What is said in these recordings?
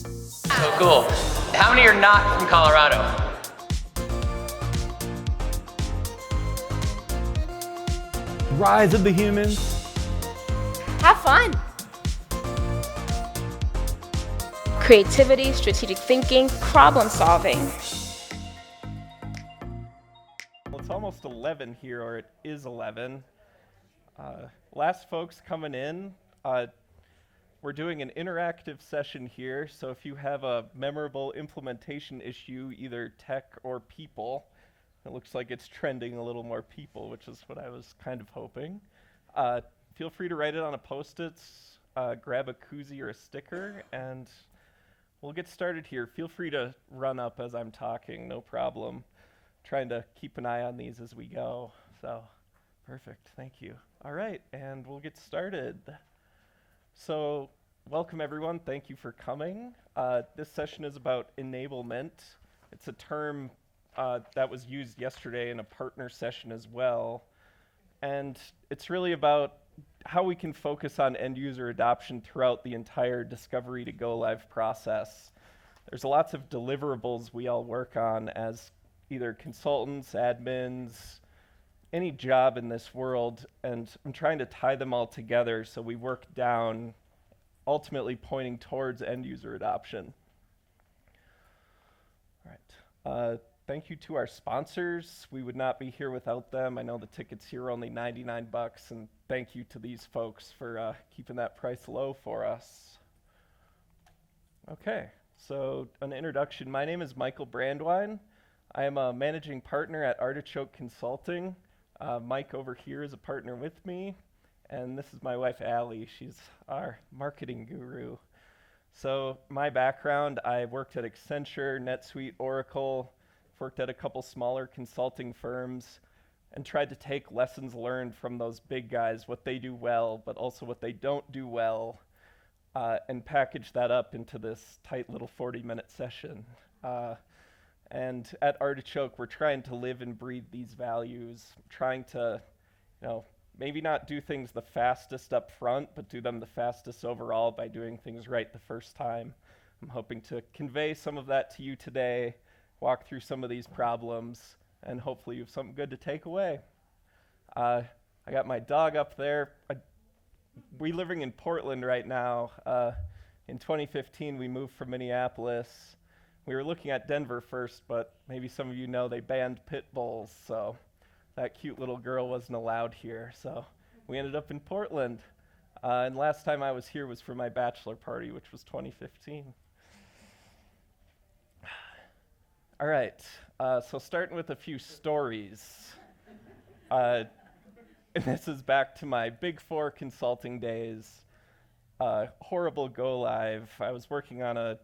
So cool. How many are not from Colorado? Rise of the humans. Have fun. Creativity, strategic thinking, problem solving. Well, it's almost 11 here, or it is 11. Last folks coming in, we're doing an interactive session here, so if you have a memorable implementation issue, either tech or people, it looks like it's trending a little more people, which is what I was kind of hoping. Feel free to write it on a Post-its, grab a koozie or a sticker, and we'll get started here. Feel free to run up as I'm talking, no problem. Trying to keep an eye on these as we go. So, perfect, thank you. All right, and we'll get started. So, welcome everyone, thank you for coming. This session is about enablement. It's a term that was used yesterday in a partner session as well. And it's really about how we can focus on end user adoption throughout the entire discovery to go live process. There's lots of deliverables we all work on as either consultants, admins, any job in this world, and I'm trying to tie them all together so we work down, ultimately pointing towards end user adoption. All right. Thank you to our sponsors. We would not be here without them. I know the tickets here are only $99, and thank you to these folks for keeping that price low for us. Okay, so an introduction. My name is Michael Brandwein. I am a managing partner at Artichoke Consulting. Mike over here is a partner with me, and this is my wife, Allie. She's our marketing guru. So my background, I worked at Accenture, NetSuite, Oracle, worked at a couple smaller consulting firms, and tried to take lessons learned from those big guys, what they do well, but also what they don't do well, and package that up into this tight little 40-minute session. And at Artichoke, we're trying to live and breathe these values, trying to, maybe not do things the fastest up front, but do them the fastest overall by doing things right the first time. I'm hoping to convey some of that to you today, walk through some of these problems, and hopefully you have something good to take away. I got my dog up there. We living in Portland right now. In 2015, we moved from Minneapolis. We were looking at Denver first, but maybe some of you know they banned pit bulls, so that cute little girl wasn't allowed here. So we ended up in Portland. And last time I was here was for my bachelor party, which was 2015. All right, so starting with a few stories. And this is back to my Big Four consulting days. Horrible go live. I was working on a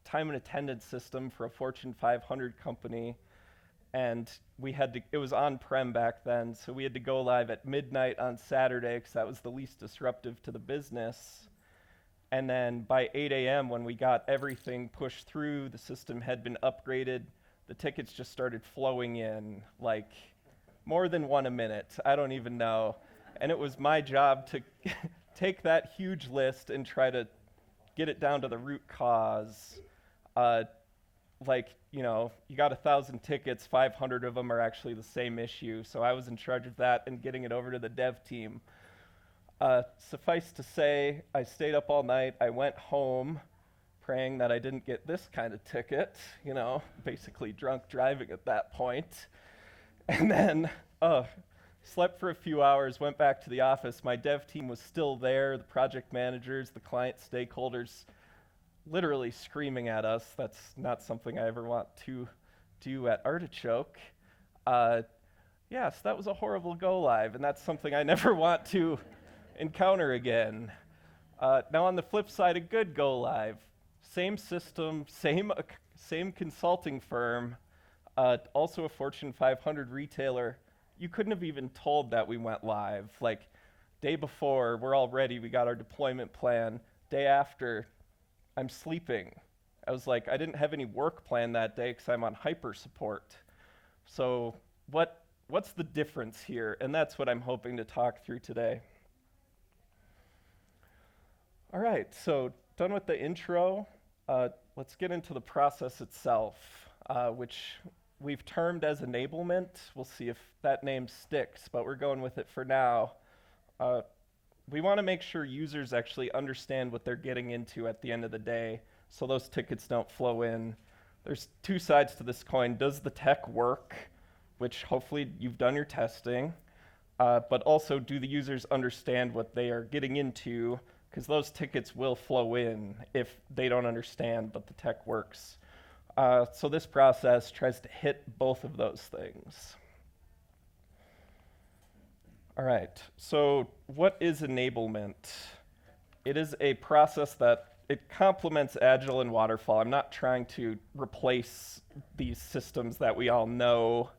time and attendance system for a Fortune 500 company, and it was on-prem back then, so we had to go live at midnight on Saturday because that was the least disruptive to the business. And then by 8 a.m. when we got everything pushed through, the system had been upgraded, the tickets just started flowing in, like more than one a minute, I don't even know. And it was my job to take that huge list and try to get it down to the root cause. You got 1,000 tickets, 500 of them are actually the same issue. So I was in charge of that and getting it over to the dev team. Suffice to say, I stayed up all night. I went home praying that I didn't get this kind of ticket, basically drunk driving at that point. And then slept for a few hours, went back to the office. My dev team was still there, the project managers, the client stakeholders, literally screaming at us. That's not something I ever want to do at Artichoke. Yes, that was a horrible go live, and that's something I never want to encounter again. Now on the flip side, a good go live. Same system, same consulting firm, also a Fortune 500 retailer. You couldn't have even told that we went live. Like, day before, we're all ready, we got our deployment plan. Day after, I'm sleeping. I was like, I didn't have any work planned that day because I'm on hyper support. So what's the difference here? And that's what I'm hoping to talk through today. All right, so done with the intro. Let's get into the process itself, which we've termed as enablement. We'll see if that name sticks, but we're going with it for now. We want to make sure users actually understand what they're getting into at the end of the day, so those tickets don't flow in. There's two sides to this coin. Does the tech work? Which hopefully you've done your testing. But also, do the users understand what they are getting into? Because those tickets will flow in if they don't understand, but the tech works. So this process tries to hit both of those things. All right, so what is enablement? It is a process that it complements Agile and Waterfall. I'm not trying to replace these systems that we all know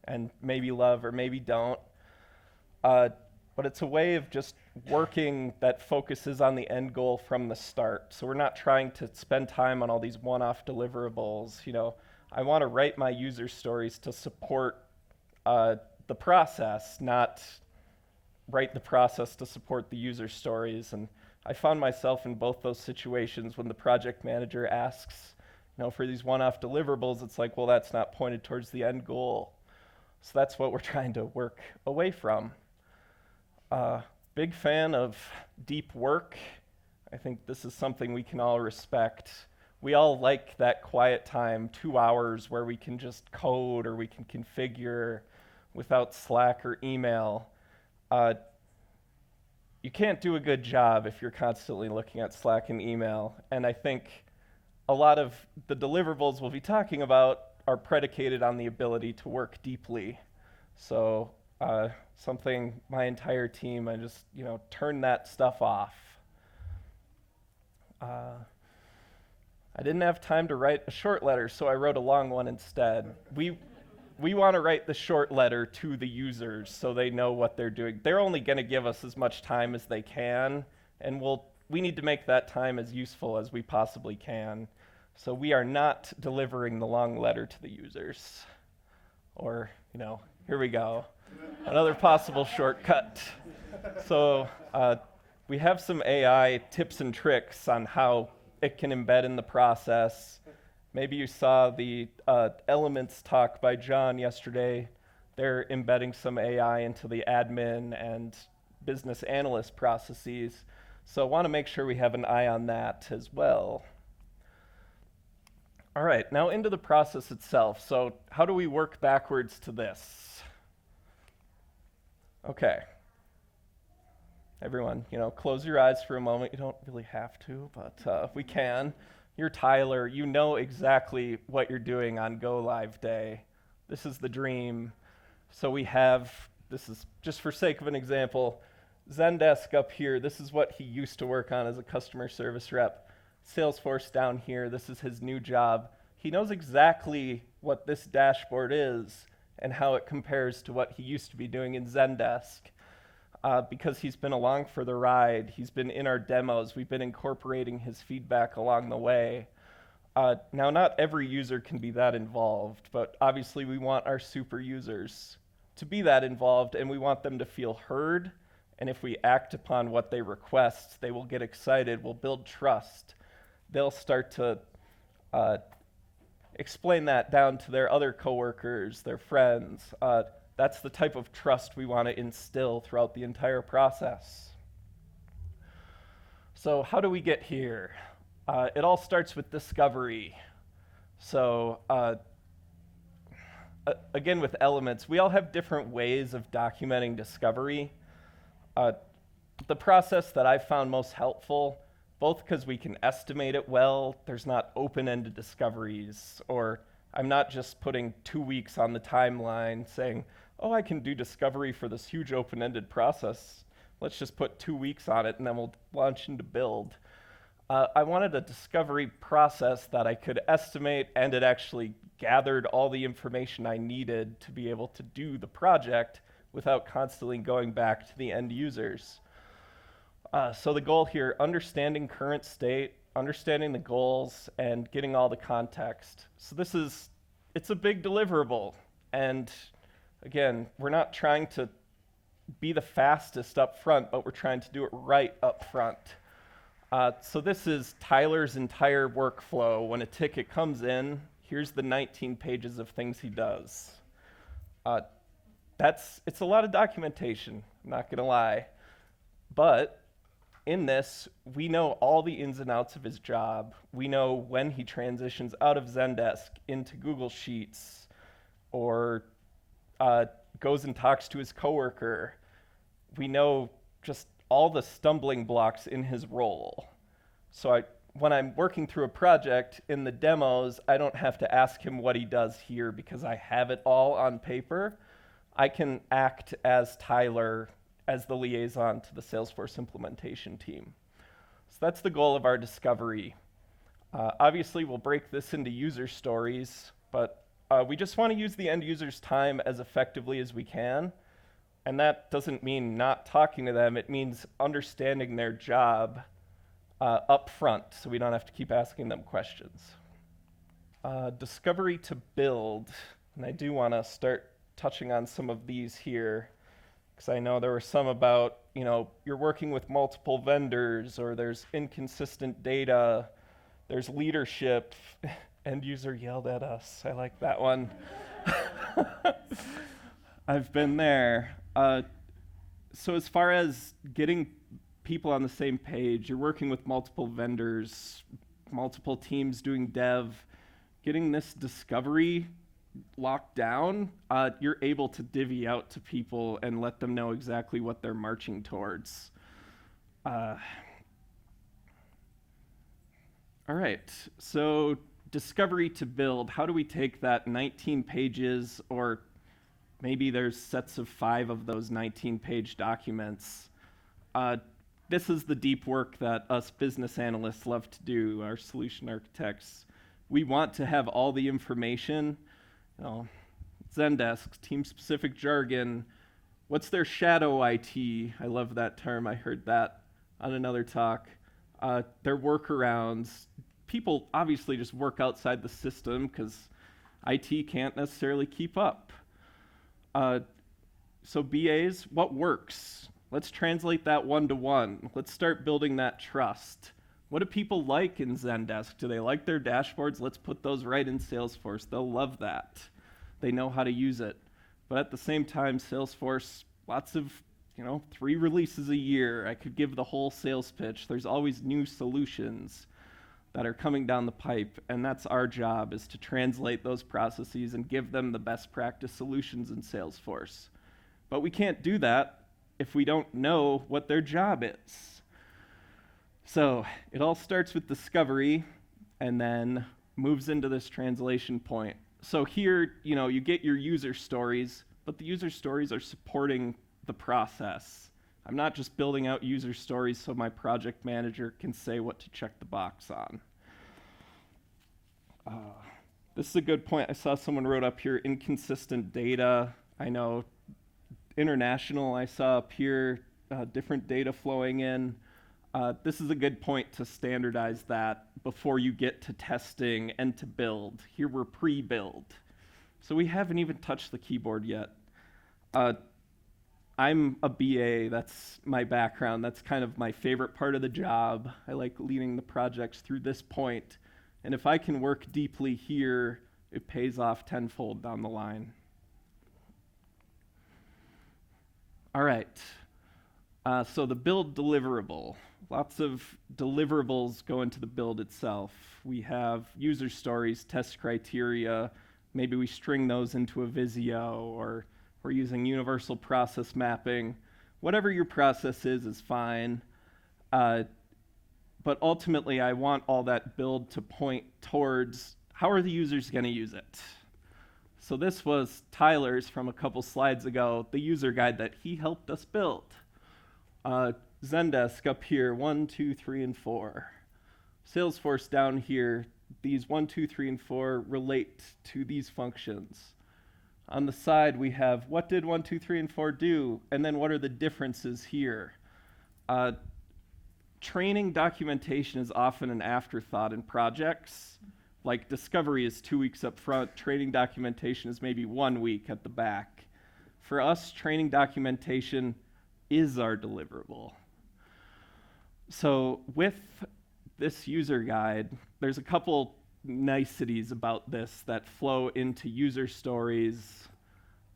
and maybe love or maybe don't. But it's a way of just working that focuses on the end goal from the start. So we're not trying to spend time on all these one-off deliverables. You know, I want to write my user stories to support the process, not write the process to support the user stories. And I found myself in both those situations when the project manager asks, you know, for these one-off deliverables, it's like, well, that's not pointed towards the end goal. So that's what we're trying to work away from. Big fan of deep work. I think this is something we can all respect. We all like that quiet time, 2 hours where we can just code or we can configure without Slack or email. You can't do a good job if you're constantly looking at Slack and email. And I think a lot of the deliverables we'll be talking about are predicated on the ability to work deeply. So something my entire team, I just, turn that stuff off. I didn't have time to write a short letter, so I wrote a long one instead. We want to write the short letter to the users so they know what they're doing. They're only going to give us as much time as they can, and we need to make that time as useful as we possibly can. So we are not delivering the long letter to the users. Or, here we go. Another possible shortcut. So we have some AI tips and tricks on how it can embed in the process. Maybe you saw the Elements talk by John yesterday. They're embedding some AI into the admin and business analyst processes. So I want to make sure we have an eye on that as well. All right, now into the process itself. So how do we work backwards to this? Okay. Everyone, close your eyes for a moment. You don't really have to, but if we can. You're Tyler. You know exactly what you're doing on Go Live Day. This is the dream. So we have, this is just for sake of an example, Zendesk up here. This is what he used to work on as a customer service rep. Salesforce down here. This is his new job. He knows exactly what this dashboard is and how it compares to what he used to be doing in Zendesk. Because he's been along for the ride. He's been in our demos. We've been incorporating his feedback along the way. Now, not every user can be that involved, but obviously we want our super users to be that involved, and we want them to feel heard. And if we act upon what they request, they will get excited, we'll build trust. They'll start to explain that down to their other coworkers, their friends. That's the type of trust we want to instill throughout the entire process. So how do we get here? It all starts with discovery. So again, with Elements, we all have different ways of documenting discovery. The process that I found most helpful, both because we can estimate it well, there's not open-ended discoveries, or I'm not just putting 2 weeks on the timeline saying, oh, I can do discovery for this huge open-ended process. Let's just put 2 weeks on it and then we'll launch into build. I wanted a discovery process that I could estimate, and it actually gathered all the information I needed to be able to do the project without constantly going back to the end users. So the goal here, understanding current state, understanding the goals, and getting all the context. So it's a big deliverable. And again, we're not trying to be the fastest up front, but we're trying to do it right up front. So this is Tyler's entire workflow. When a ticket comes in, here's the 19 pages of things he does. Uh, it's a lot of documentation, I'm not gonna lie. But in this, we know all the ins and outs of his job. We know when he transitions out of Zendesk into Google Sheets or goes and talks to his coworker. We know just all the stumbling blocks in his role. So when I'm working through a project in the demos, I don't have to ask him what he does here because I have it all on paper. I can act as Tyler, as the liaison to the Salesforce implementation team. So that's the goal of our discovery. Obviously, we'll break this into user stories, but we just want to use the end user's time as effectively as we can. And that doesn't mean not talking to them. It means understanding their job up front so we don't have to keep asking them questions. Discovery to build. And I do want to start touching on some of these here because I know there were some about, you're working with multiple vendors or there's inconsistent data, there's leadership. End user yelled at us. I like that one. I've been there. So as far as getting people on the same page, you're working with multiple vendors, multiple teams doing dev, getting this discovery locked down, you're able to divvy out to people and let them know exactly what they're marching towards. All right, so discovery to build. How do we take that 19 pages, or maybe there's sets of 5 of those 19-page documents? This is the deep work that us business analysts love to do, our solution architects. We want to have all the information, Zendesk, team-specific jargon, what's their shadow IT? I love that term, I heard that on another talk. Their workarounds. People obviously just work outside the system because IT can't necessarily keep up. So BAs, what works? Let's translate that one-to-one. Let's start building that trust. What do people like in Zendesk? Do they like their dashboards? Let's put those right in Salesforce. They'll love that. They know how to use it. But at the same time, Salesforce, lots of, 3 releases a year. I could give the whole sales pitch. There's always new solutions that are coming down the pipe, and that's our job, is to translate those processes and give them the best practice solutions in Salesforce. But we can't do that if we don't know what their job is. So it all starts with discovery and then moves into this translation point. So here, you get your user stories, but the user stories are supporting the process. I'm not just building out user stories so my project manager can say what to check the box on. This is a good point. I saw someone wrote up here, inconsistent data. I know international, I saw up here, different data flowing in. This is a good point to standardize that before you get to testing and to build. Here we're pre-build. So we haven't even touched the keyboard yet. I'm a BA, that's my background. That's kind of my favorite part of the job. I like leading the projects through this point. And if I can work deeply here, it pays off tenfold down the line. All right, so the build deliverable. Lots of deliverables go into the build itself. We have user stories, test criteria. Maybe we string those into a Visio, or we're using universal process mapping. Whatever your process is fine. But ultimately, I want all that build to point towards how are the users going to use it. So this was Tyler's from a couple slides ago, the user guide that he helped us build. Zendesk up here, 1, 2, 3, and 4. Salesforce down here, these 1, 2, 3, and 4 relate to these functions. On the side, we have what did 1, 2, 3, and 4 do, and then what are the differences here. Training documentation is often an afterthought in projects. Like discovery is 2 weeks up front, training documentation is maybe 1 week at the back. For us, training documentation is our deliverable. So with this user guide, there's a couple niceties about this that flow into user stories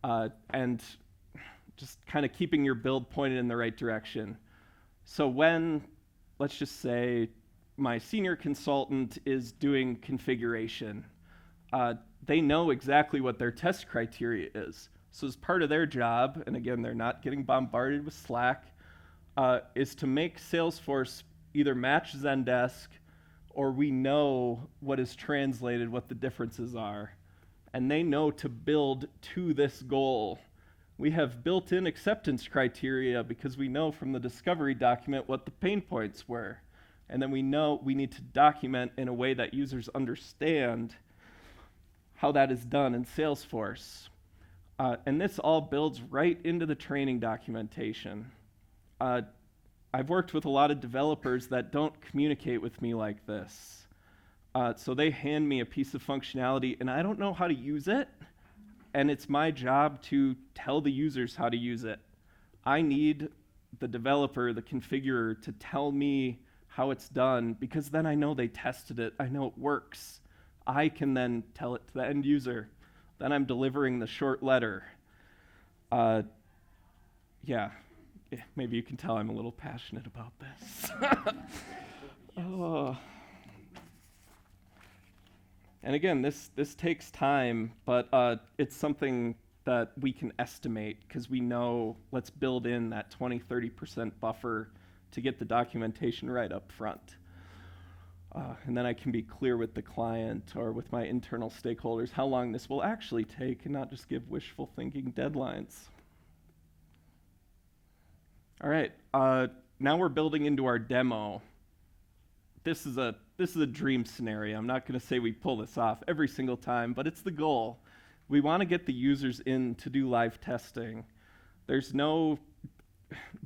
and just kind of keeping your build pointed in the right direction. So when, let's just say, my senior consultant is doing configuration, they know exactly what their test criteria is. So as part of their job, and again, they're not getting bombarded with Slack, is to make Salesforce either match Zendesk or we know what is translated, what the differences are. And they know to build to this goal. We have built-in acceptance criteria because we know from the discovery document what the pain points were. And then we know we need to document in a way that users understand how that is done in Salesforce. And this all builds right into the training documentation. I've worked with a lot of developers that don't communicate with me like this. So they hand me a piece of functionality and I don't know how to use it. And it's my job to tell the users how to use it. I need the developer, the configurer, to tell me how it's done because then I know they tested it. I know it works. I can then tell it to the end user. Then I'm delivering the short letter. Yeah, maybe you can tell I'm a little passionate about this. Oh. And again, this takes time, but it's something that we can estimate because we know, let's build in that 20-30% buffer to get the documentation right up front. And then I can be clear with the client or with my internal stakeholders how long this will actually take and not just give wishful thinking deadlines. All right, now we're building into our demo. This is a dream scenario. I'm not going to say we pull this off every single time, but it's the goal. We want to get the users in to do live testing. There's no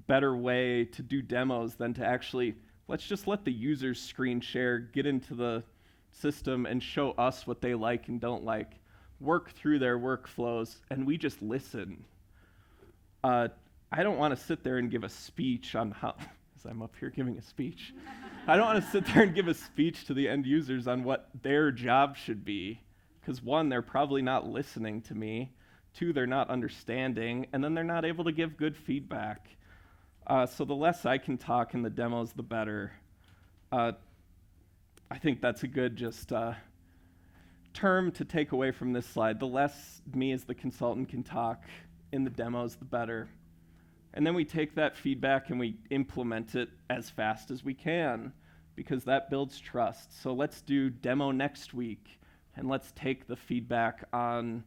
better way to do demos than to actually, let's just let the users screen share, get into the system and show us what they like and don't like, work through their workflows, and we just listen. I don't want to sit there and give a speech on how, as I'm up here giving a speech, I don't want to sit there and give a speech to the end users on what their job should be, because one, they're probably not listening to me, two, they're not understanding, and then they're not able to give good feedback. So the less I can talk in the demos, the better. I think that's a good just term to take away from this slide. The less me as the consultant can talk in the demos, the better. And then we take that feedback and we implement it as fast as we can because that builds trust. So let's do demo next week and let's take the feedback on,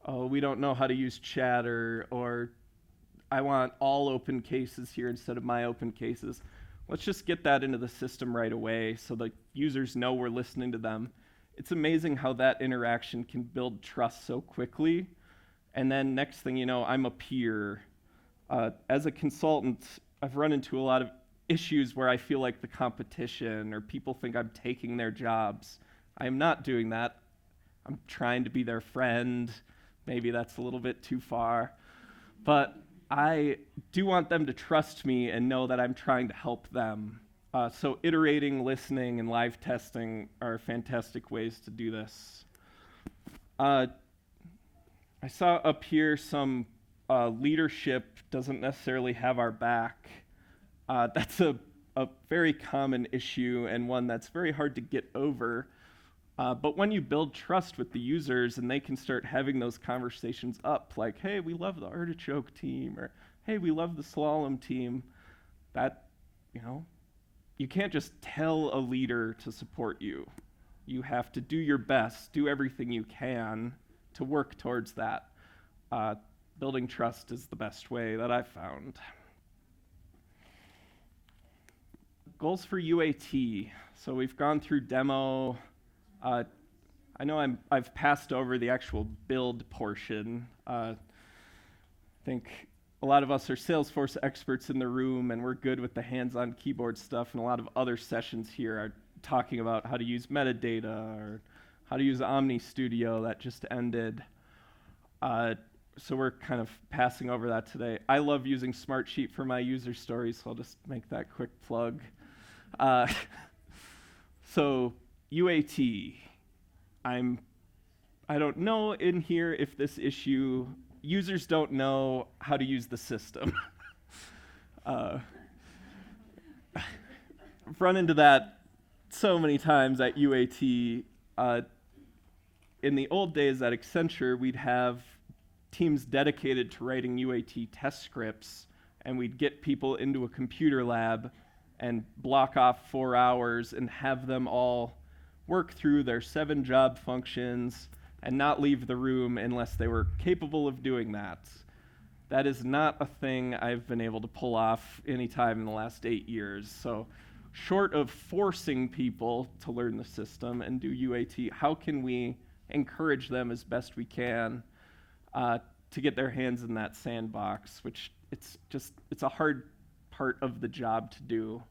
oh, we don't know how to use chatter, or I want all open cases here instead of my open cases. Let's just get that into the system right away so the users know we're listening to them. It's amazing how that interaction can build trust so quickly. And then next thing you know, I'm a peer. As a consultant, I've run into a lot of issues where I feel like the competition or people think I'm taking their jobs. I am not doing that. I'm trying to be their friend. Maybe that's a little bit too far. But I do want them to trust me and know that I'm trying to help them. So iterating, listening, and live testing are fantastic ways to do this. I saw up here some leadership doesn't necessarily have our back. That's a very common issue and one that's very hard to get over. But when you build trust with the users and they can start having those conversations up, like, hey, we love the artichoke team, or hey, we love the slalom team, that, you can't just tell a leader to support you. You have to do your best, do everything you can to work towards that. Building trust is the best way that I've found. Goals for UAT. So we've gone through demo. I know I've passed over the actual build portion. I think a lot of us are Salesforce experts in the room, and we're good with the hands-on keyboard stuff, and a lot of other sessions here are talking about how to use metadata or how to use Omni Studio that just ended. So we're kind of passing over that today. I love using Smartsheet for my user stories, so I'll just make that quick plug. Uh, so UAT, I don't know in here if this issue, users don't know how to use the system. I've run into that so many times at UAT. In the old days at Accenture, we'd have teams dedicated to writing UAT test scripts, and we'd get people into a computer lab and block off 4 hours and have them all work through their 7 job functions and not leave the room unless they were capable of doing that. That is not a thing I've been able to pull off any time in the last 8 years. So short of forcing people to learn the system and do UAT, how can we encourage them as best we can to get their hands in that sandbox, which it's a hard part of the job to do.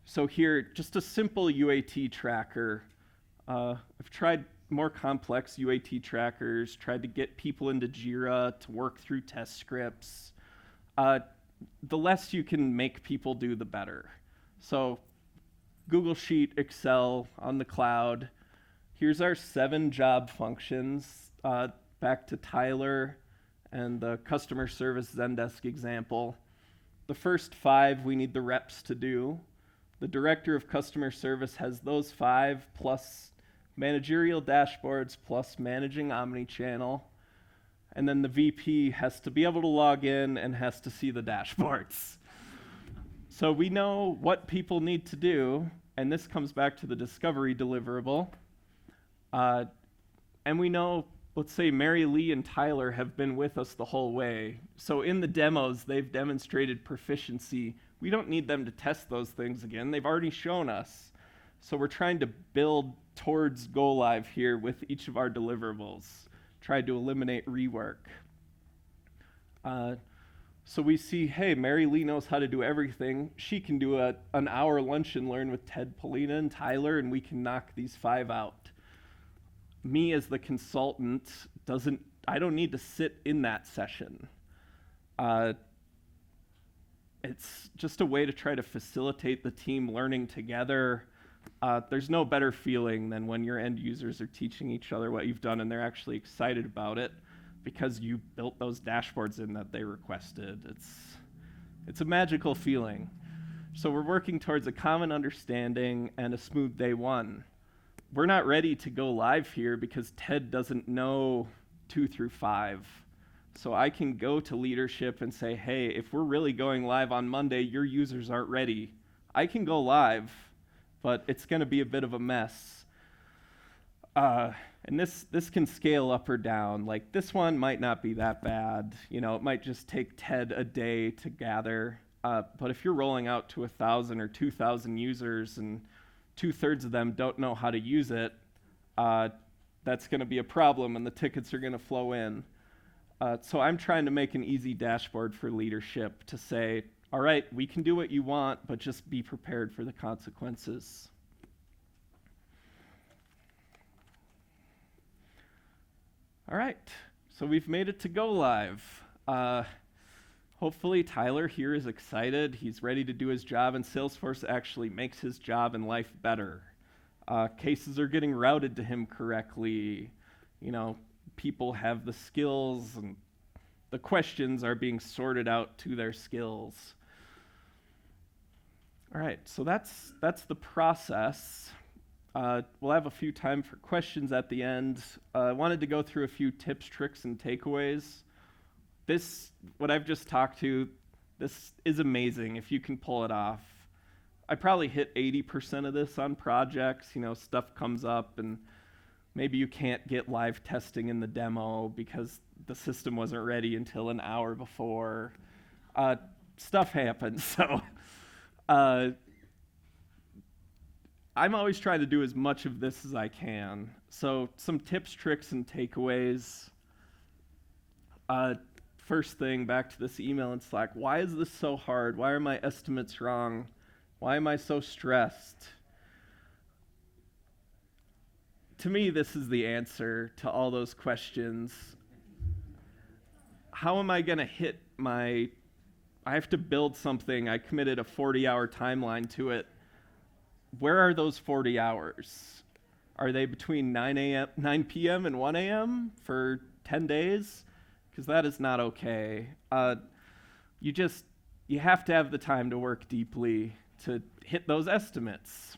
So here, just a simple UAT tracker. I've tried more complex UAT trackers, tried to get people into Jira to work through test scripts. The less you can make people do, the better. So Google Sheet, Excel on the cloud. Here's our 7 job functions. Back to Tyler and the customer service Zendesk example. The first 5 we need the reps to do. The director of customer service has those 5 plus managerial dashboards plus managing omnichannel. And then the VP has to be able to log in and has to see the dashboards. So we know what people need to do, and this comes back to the discovery deliverable. And we know, let's say Mary Lee and Tyler have been with us the whole way. So in the demos, they've demonstrated proficiency. We don't need them to test those things again. They've already shown us. So we're trying to build towards go live here with each of our deliverables, try to eliminate rework. So we see, hey, Mary Lee knows how to do everything. She can do an hour lunch and learn with Ted, Polina, and Tyler, and we can knock these 5 out. Me as the consultant I don't need to sit in that session. It's just a way to try to facilitate the team learning together. There's no better feeling than when your end users are teaching each other what you've done and they're actually excited about it because you built those dashboards in that they requested. It's a magical feeling. So we're working towards a common understanding and a smooth day one. We're not ready to go live here because Ted doesn't know 2 through 5. So I can go to leadership and say, hey, if we're really going live on Monday, your users aren't ready. I can go live, but it's going to be a bit of a mess. And this can scale up or down. Like this one might not be that bad. You know, it might just take Ted a day to gather. But if you're rolling out to 1,000 or 2,000 users and 2/3 of them don't know how to use it, that's going to be a problem and the tickets are going to flow in. So I'm trying to make an easy dashboard for leadership to say, all right, we can do what you want, but just be prepared for the consequences. All right, so we've made it to go live. Hopefully Tyler here is excited. He's ready to do his job, and Salesforce actually makes his job and life better. Cases are getting routed to him correctly. You know, people have the skills, and the questions are being sorted out to their skills. All right, so that's the process. We'll have a few time for questions at the end. I wanted to go through a few tips, tricks, and takeaways. What I've just talked to, this is amazing if you can pull it off. I probably hit 80% of this on projects. You know, stuff comes up and maybe you can't get live testing in the demo because the system wasn't ready until an hour before. Stuff happens, so I'm always trying to do as much of this as I can. So some tips, tricks, and takeaways. First thing, back to this email in Slack. Why is this so hard? Why are my estimates wrong? Why am I so stressed? To me, this is the answer to all those questions. How am I going to hit my I have to build something. I committed a 40-hour timeline to it. Where are those 40 hours? Are they between 9 p.m. and 1 a.m. for 10 days? Because that is not okay. You have to have the time to work deeply to hit those estimates.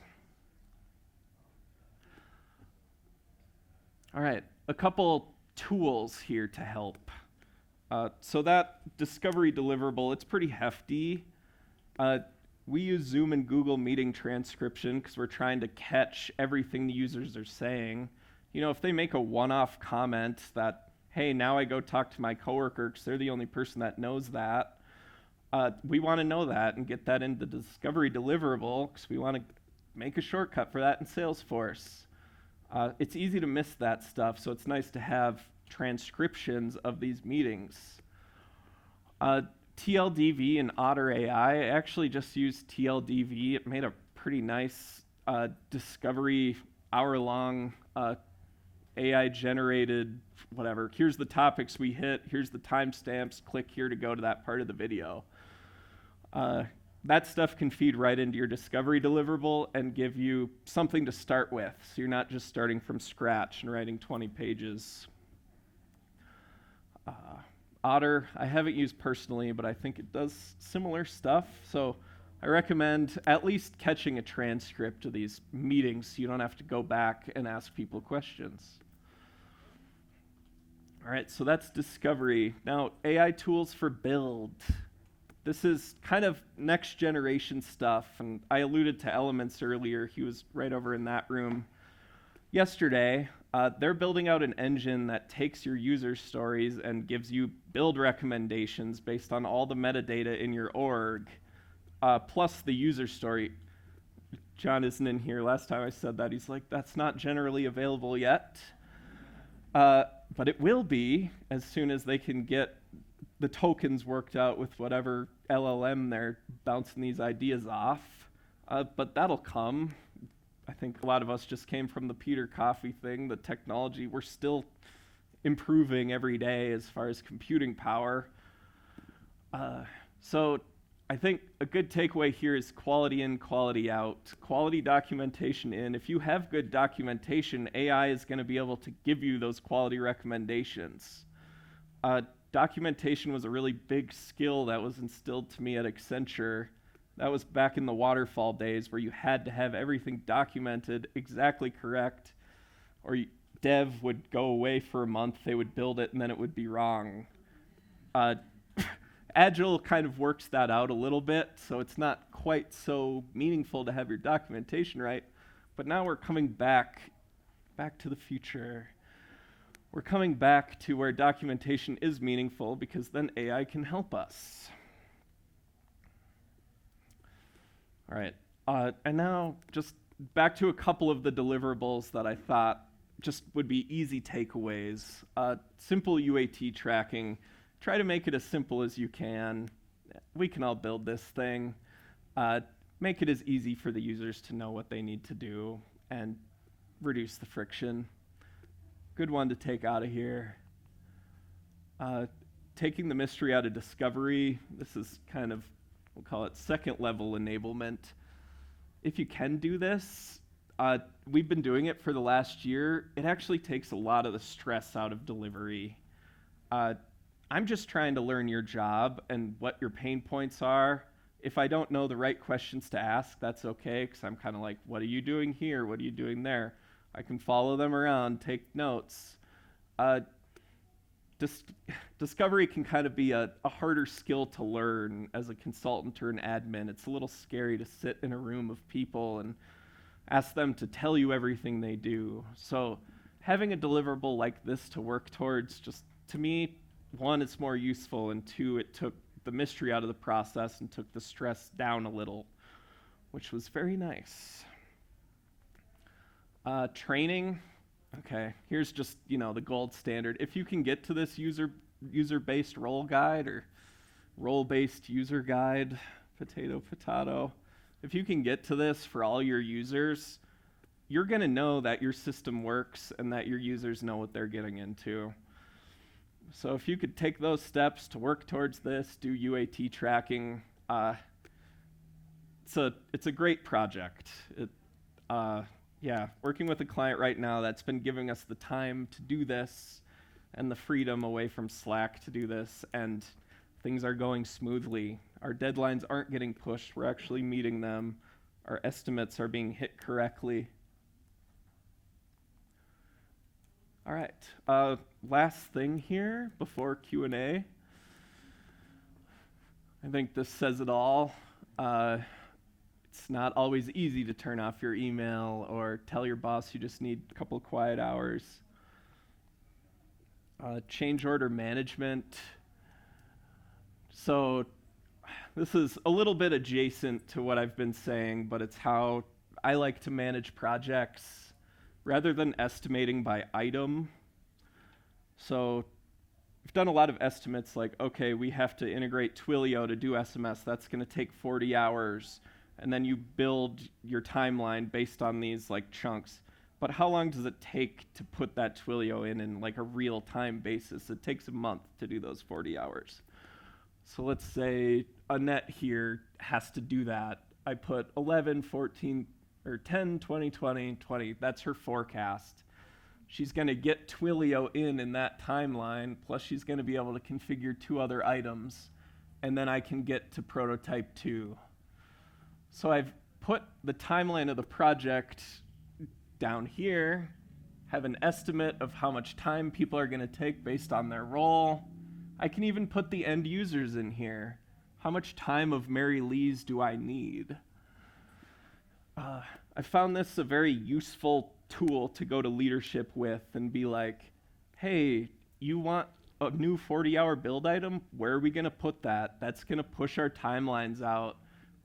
All right, a couple tools here to help. So that discovery deliverable, it's pretty hefty. We use Zoom and Google Meeting transcription because we're trying to catch everything the users are saying. You know, if they make a one-off comment that, hey, now I go talk to my coworker because they're the only person that knows that, we want to know that and get that into the discovery deliverable because we want to make a shortcut for that in Salesforce. It's easy to miss that stuff, so it's nice to have transcriptions of these meetings. TLDV and Otter AI, I actually just used TLDV. It made a pretty nice discovery hour-long AI-generated whatever. Here's the topics we hit. Here's the timestamps. Click here to go to that part of the video. That stuff can feed right into your discovery deliverable and give you something to start with, so you're not just starting from scratch and writing 20 pages. Otter, I haven't used personally, but I think it does similar stuff. So I recommend at least catching a transcript of these meetings so you don't have to go back and ask people questions. All right, so that's discovery. Now, AI tools for build. This is kind of next generation stuff, and I alluded to Elements earlier. He was right over in that room yesterday. They're building out an engine that takes your user stories and gives you build recommendations based on all the metadata in your org, plus the user story. John isn't in here. Last time I said that, he's like, that's not generally available yet. But it will be as soon as they can get the tokens worked out with whatever LLM they're bouncing these ideas off. But that'll come. I think a lot of us just came from the Peter Coffey thing, the technology. We're still improving every day as far as computing power. So I think a good takeaway here is quality in, quality out. Quality documentation in. If you have good documentation, AI is going to be able to give you those quality recommendations. Documentation was a really big skill that was instilled to me at Accenture. That was back in the waterfall days where you had to have everything documented exactly correct, or dev would go away for a month, they would build it, and then it would be wrong. Agile kind of works that out a little bit, so it's not quite so meaningful to have your documentation right, but now we're coming back to the future. We're coming back to where documentation is meaningful because then AI can help us. All right, and now just back to a couple of the deliverables that I thought just would be easy takeaways. Simple UAT tracking. Try to make it as simple as you can. We can all build this thing. Make it as easy for the users to know what they need to do and reduce the friction. Good one to take out of here. Taking the mystery out of discovery. This is kind of, we'll call it second level enablement. If you can do this, we've been doing it for the last year. It actually takes a lot of the stress out of delivery. I'm just trying to learn your job and what your pain points are. If I don't know the right questions to ask, that's okay, because I'm kind of like, what are you doing here? What are you doing there? I can follow them around, take notes. Discovery can kind of be a harder skill to learn as a consultant or an admin. It's a little scary to sit in a room of people and ask them to tell you everything they do. So having a deliverable like this to work towards, just to me, one, it's more useful, and two, it took the mystery out of the process and took the stress down a little, which was very nice. Training, okay, here's just, the gold standard. If you can get to this user-based role guide or role-based user guide, potato, if you can get to this for all your users, you're going to know that your system works and that your users know what they're getting into. So if you could take those steps to work towards this, do UAT tracking, it's a great project. Working with a client right now that's been giving us the time to do this and the freedom away from Slack to do this, and things are going smoothly. Our deadlines aren't getting pushed. We're actually meeting them. Our estimates are being hit correctly. All right, last thing here before Q&A. I think this says it all. It's not always easy to turn off your email or tell your boss you just need a couple of quiet hours. Change order management. So this is a little bit adjacent to what I've been saying, but it's how I like to manage projects rather than estimating by item. So we've done a lot of estimates like, okay, we have to integrate Twilio to do SMS. That's going to take 40 hours. And then you build your timeline based on these like chunks. But how long does it take to put that Twilio in like a real-time basis? It takes a month to do those 40 hours. So let's say Annette here has to do that. I put 11, 14, or 10, 20, 20, 20. That's her forecast. She's going to get Twilio in that timeline, plus she's going to be able to configure 2 other items, and then I can get to prototype 2. So I've put the timeline of the project down here, have an estimate of how much time people are going to take based on their role. I can even put the end users in here. How much time of Mary Lee's do I need? I found this a very useful tool to go to leadership with and be like, hey, you want a new 40-hour build item? Where are we going to put that? That's going to push our timelines out,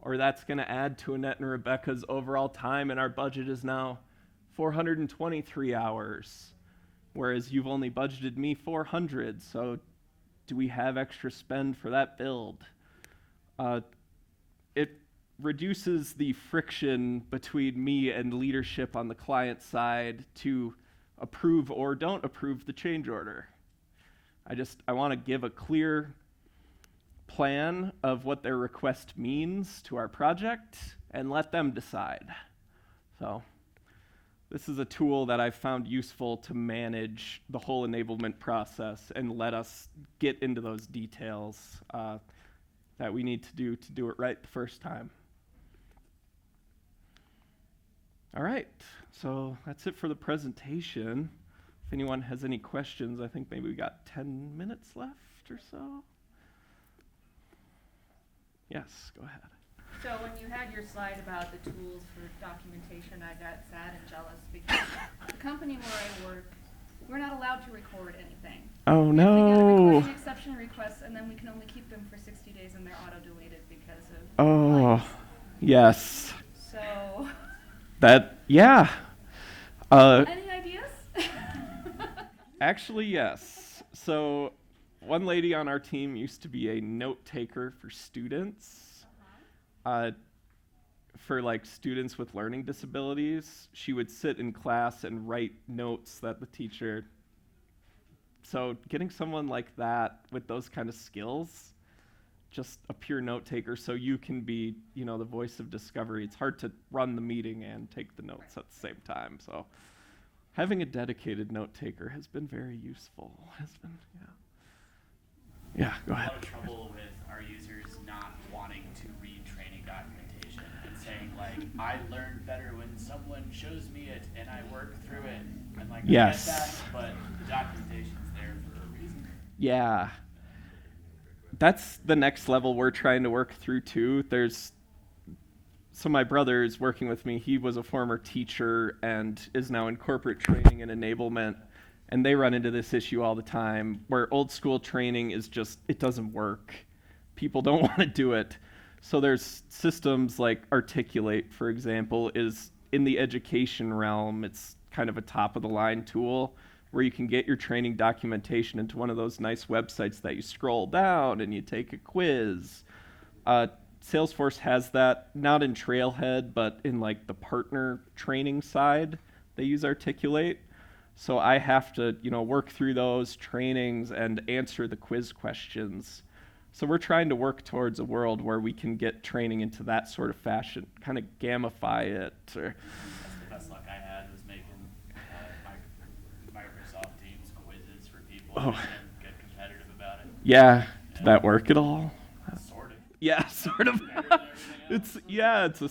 or that's going to add to Annette and Rebecca's overall time, and our budget is now 423 hours, whereas you've only budgeted me 400, so do we have extra spend for that build? It reduces the friction between me and leadership on the client side to approve or don't approve the change order. I want to give a clear plan of what their request means to our project and let them decide. So this is a tool that I've found useful to manage the whole enablement process and let us get into those details that we need to do it right the first time. All right, so that's it for the presentation. If anyone has any questions, I think maybe we got 10 minutes left or so. Yes, go ahead. So when you had your slide about the tools for documentation, I got sad and jealous because the company where I work, we're not allowed to record anything. Oh, We have to get a no. recording exception request, and then we can only keep them for 60 days, and they're auto-deleted because of Oh, compliance. yes. So, Yeah. any ideas? Actually, yes. So one lady on our team used to be a note taker for students. For like students with learning disabilities, she would sit in class and write notes that the teacher. So getting someone like that with those kind of skills, just a pure note taker, so you can be, the voice of discovery. It's hard to run the meeting and take the notes at the same time. So having a dedicated note taker has been very useful. Yeah, go ahead. A lot of trouble with our users not wanting to read training documentation and saying like, I learned better when someone shows me it and I work through it. And like, Yes. I get that, but the documentation's there for a reason. Yeah. That's the next level we're trying to work through too. So my brother is working with me. He was a former teacher and is now in corporate training and enablement. And they run into this issue all the time where old school training is just, it doesn't work. People don't want to do it. So there's systems like Articulate, for example, is in the education realm. It's kind of a top of the line tool where you can get your training documentation into one of those nice websites that you scroll down and you take a quiz. Salesforce has that, not in Trailhead, but in like the partner training side, they use Articulate. So I have to, work through those trainings and answer the quiz questions. So we're trying to work towards a world where we can get training into that sort of fashion, kind of gamify it. Or That's the best luck I had was making Microsoft Teams quizzes for people and get competitive about it. yeah, did that work at all? Sort of. Yeah, sort of. Better than everything else. It's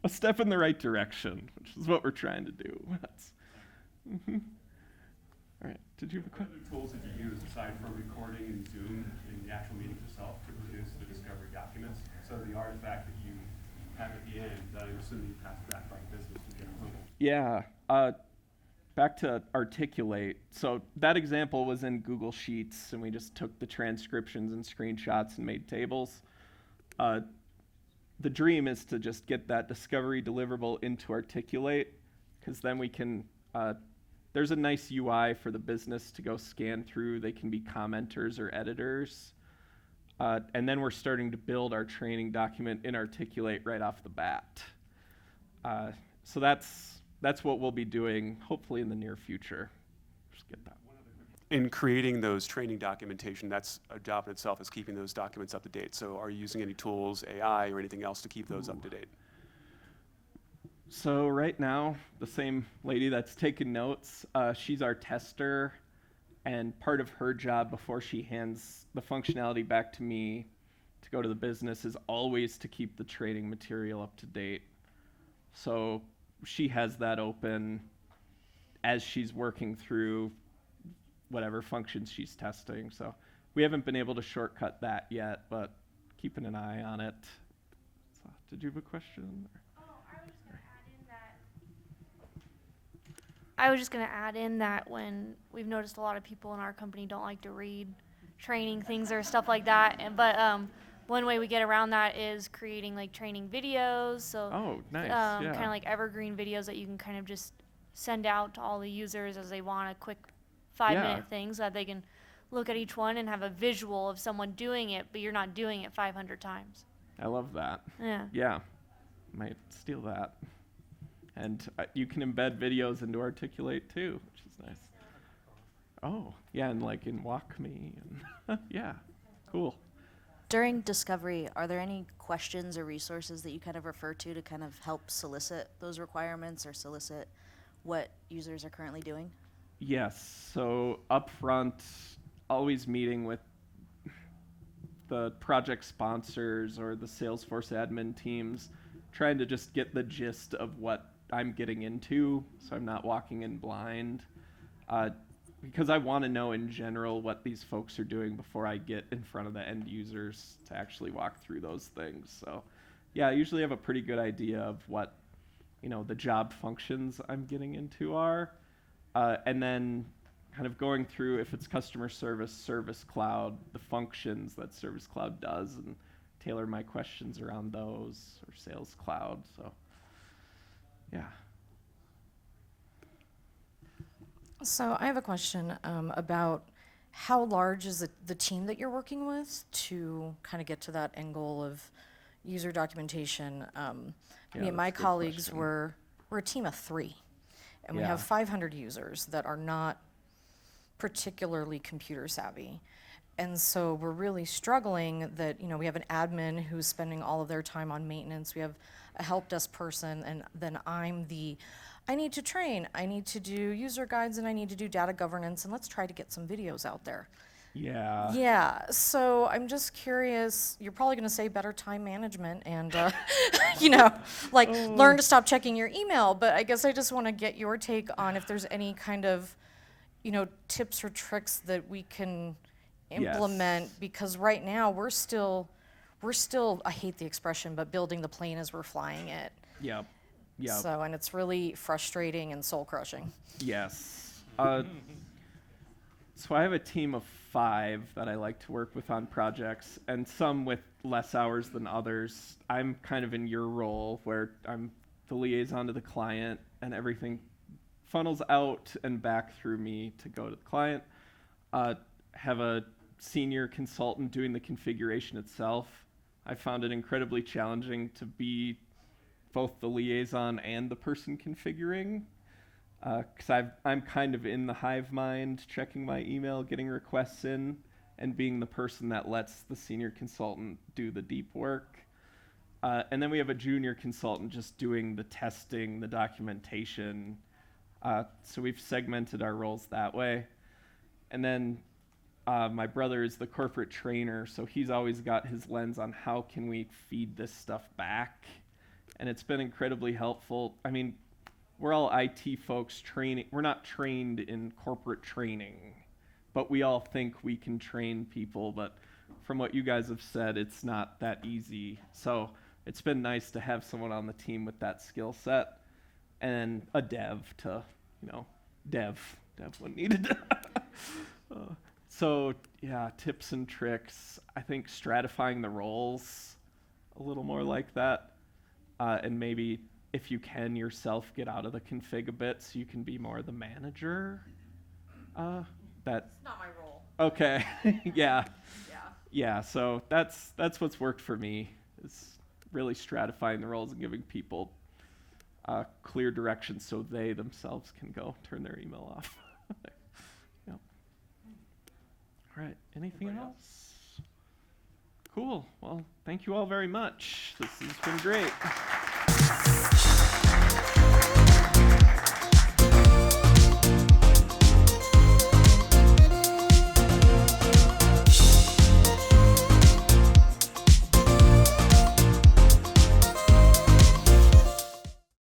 a step in the right direction, which is what we're trying to do. Mhm. All right, did you have a What question? other tools did you use aside from recording in Zoom in the actual meetings itself to produce the discovery documents? So the artifact that you have at the end, that I assume you pass back like this to get approval. Yeah, back to Articulate. So that example was in Google Sheets, and we just took the transcriptions and screenshots and made tables. The dream is to just get that discovery deliverable into Articulate, because then we can, there's a nice UI for the business to go scan through. They can be commenters or editors. And then we're starting to build our training document in Articulate right off the bat. So that's what we'll be doing, hopefully in the near future. Just get that. In creating those training documentation, that's a job in itself, is keeping those documents up to date. So are you using any tools, AI, or anything else to keep those up to date? So right now, the same lady that's taking notes, she's our tester, and part of her job before she hands the functionality back to me to go to the business is always to keep the training material up to date. So she has that open as she's working through whatever functions she's testing. So we haven't been able to shortcut that yet, but keeping an eye on it. So, did you have a question? I was just going to add in that when we've noticed a lot of people in our company don't like to read training things or stuff like that. But one way we get around that is creating like training videos. So Oh, nice. kind Yeah. of like evergreen videos that you can kind of just send out to all the users as they want a quick 5-minute thing so that they can look at each one and have a visual of someone doing it, but you're not doing it 500 times. I love that. Yeah. Yeah. Might steal that. And you can embed videos into Articulate too, which is nice. Oh, yeah, and like in WalkMe. And yeah, cool. During discovery, are there any questions or resources that you kind of refer to kind of help solicit those requirements or solicit what users are currently doing? Yes, so upfront, always meeting with the project sponsors or the Salesforce admin teams, trying to just get the gist of what I'm getting into, so I'm not walking in blind. Because I want to know in general what these folks are doing before I get in front of the end users to actually walk through those things. So yeah, I usually have a pretty good idea of what, the job functions I'm getting into are. And then kind of going through, if it's customer service, Service Cloud, the functions that Service Cloud does, and tailor my questions around those, or Sales Cloud. So yeah. So I have a question about how large is the team that you're working with to kind of get to that end goal of user documentation. Me and my that's a good colleagues question. we're a team of 3, and we Yeah. have 500 users that are not particularly computer savvy. And so we're really struggling that, we have an admin who's spending all of their time on maintenance. We have a help desk person, and then I need to train, I need to do user guides, and I need to do data governance, and let's try to get some videos out there. Yeah. Yeah, so I'm just curious, you're probably gonna say better time management and, learn to stop checking your email, but I guess I just wanna get your take on if there's any kind of, tips or tricks that we can implement, because right now we're still, I hate the expression, but building the plane as we're flying it. Yep. Yep. So, and it's really frustrating and soul crushing. Yes. So I have a team of 5 that I like to work with on projects, and some with less hours than others. I'm kind of in your role where I'm the liaison to the client, and everything funnels out and back through me to go to the client. Have a senior consultant doing the configuration itself. I found it incredibly challenging to be both the liaison and the person configuring. because I'm kind of in the hive mind, checking my email, getting requests in, and being the person that lets the senior consultant do the deep work. And then we have a junior consultant just doing the testing, the documentation. So we've segmented our roles that way. And then my brother is the corporate trainer, so he's always got his lens on how can we feed this stuff back. And it's been incredibly helpful. I mean, we're all IT folks training. We're not trained in corporate training, but we all think we can train people. But from what you guys have said, it's not that easy. So it's been nice to have someone on the team with that skill set and a dev to, dev when needed. So yeah, tips and tricks. I think stratifying the roles a little more like that. And maybe if you can yourself get out of the config a bit so you can be more the manager. That's not my role. Okay. Yeah. Yeah. Yeah, so that's what's worked for me, is really stratifying the roles and giving people clear direction so they themselves can go turn their email off. Yep. All right, anything else? Cool. Well, thank you all very much. This has been great.